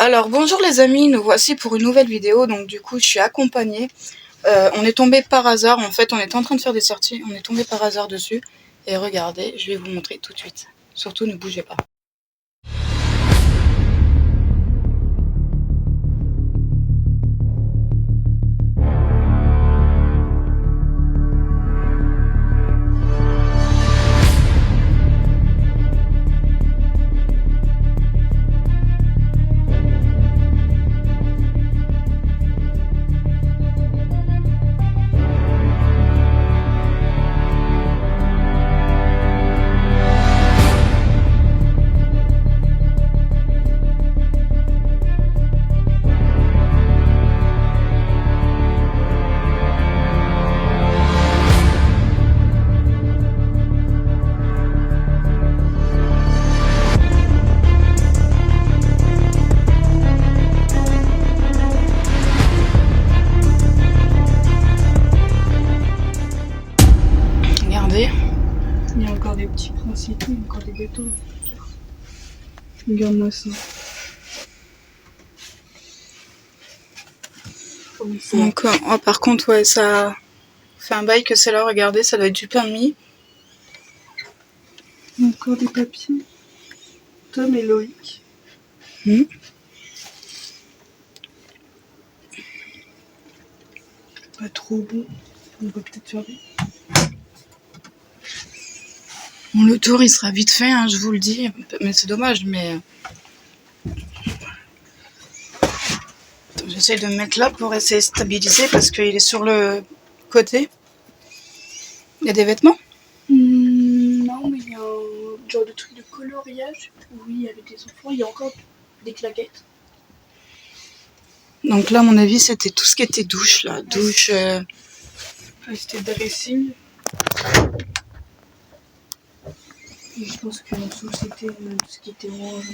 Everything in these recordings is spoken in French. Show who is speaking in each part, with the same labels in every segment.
Speaker 1: Alors bonjour les amis, nous voici pour une nouvelle vidéo. Donc du coup je suis accompagnée. On est tombé par hasard, en fait on était en train de faire des sorties, on est tombé par hasard dessus. Et regardez, je vais vous montrer tout de suite. Surtout ne bougez pas. Il y a encore des petits principes, il y a encore des gâteaux. Regarde-moi ça. Encore. Oh, par contre, ouais, ça fait un bail que c'est là. Regardez, ça doit être du pain de mie. Encore des papiers. Tom et Loïc. Pas trop bon. On va peut-être faire des... Bon, le tour il sera vite fait, hein, je vous le dis, mais c'est dommage, mais... J'essaie de me mettre là pour essayer de stabiliser parce qu'il est sur le côté. Il y a des vêtements?
Speaker 2: Non, mais il y a un genre de truc de coloriage. Oui, il y avait des enfants, il y a encore des claquettes.
Speaker 1: Donc là, à mon avis, c'était tout ce qui était douche, là. Douche...
Speaker 2: C'était dressing. Et je pense que en dessous, c'était tout ce qui était orange.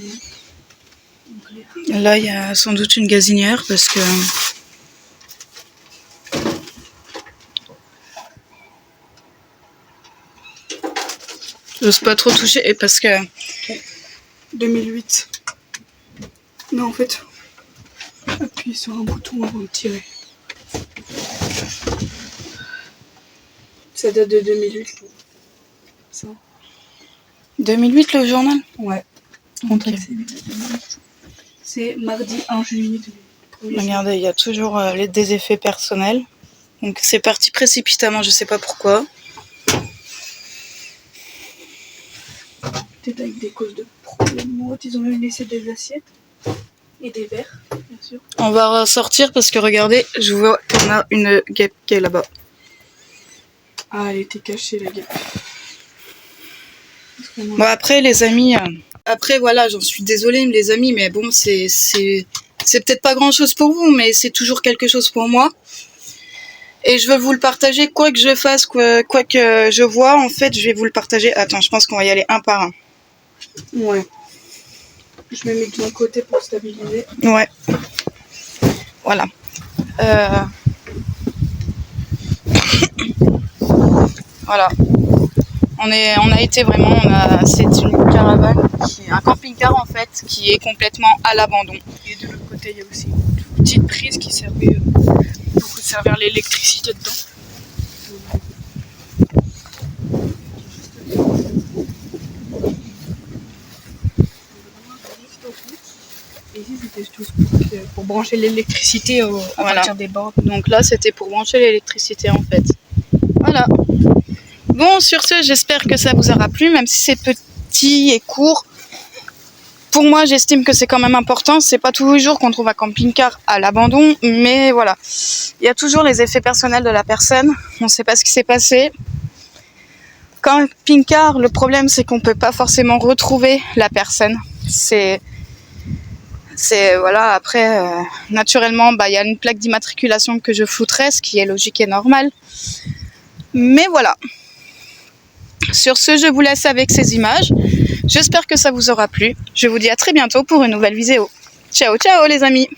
Speaker 1: Là, il y a sans doute une gazinière parce que... J'ose pas trop toucher et parce que... 2008. Non, en fait, appuyez sur un bouton avant de tirer. Ça date de 2008. Ça. 2008 le journal?
Speaker 2: Ouais.
Speaker 1: Okay.
Speaker 2: C'est mardi 1 juillet 2008.
Speaker 1: Regardez, il y a toujours des effets personnels. Donc c'est parti précipitamment, je sais pas pourquoi.
Speaker 2: Peut-être avec des causes de problèmes. Ils ont même laissé des assiettes et des verres, bien sûr.
Speaker 1: On va ressortir parce que regardez, je vois qu'on a une guêpe qui est là-bas.
Speaker 2: Ah, elle était cachée la guêpe.
Speaker 1: Bon après les amis, après voilà, j'en suis désolée les amis, mais bon c'est peut-être pas grand chose pour vous, mais c'est toujours quelque chose pour moi. Et je veux vous le partager, quoi que je fasse, quoi que je vois, en fait je vais vous le partager. Attends, je pense qu'on va y aller un par un.
Speaker 2: Ouais. Je me mets de mon côté pour stabiliser.
Speaker 1: Ouais. Voilà. Voilà. On a été vraiment, c'est une caravane, un camping-car en fait, qui est complètement à l'abandon.
Speaker 2: Et de l'autre côté, il y a aussi une petite prise qui servait pour servir l'électricité dedans. Et ici, c'était tout pour brancher l'électricité à partir des bords.
Speaker 1: Donc là, c'était pour brancher l'électricité en fait. Voilà. Bon, sur ce, j'espère que ça vous aura plu, même si c'est petit et court. Pour moi, j'estime que c'est quand même important. C'est pas tous les jours qu'on trouve un camping-car à l'abandon, mais voilà. Il y a toujours les effets personnels de la personne. On ne sait pas ce qui s'est passé. Camping-car, le problème, c'est qu'on peut pas forcément retrouver la personne. Voilà, après, naturellement, il y a une plaque d'immatriculation que je foutrais, ce qui est logique et normal. Mais voilà. Sur ce, je vous laisse avec ces images. J'espère que ça vous aura plu. Je vous dis à très bientôt pour une nouvelle vidéo. Ciao, ciao les amis!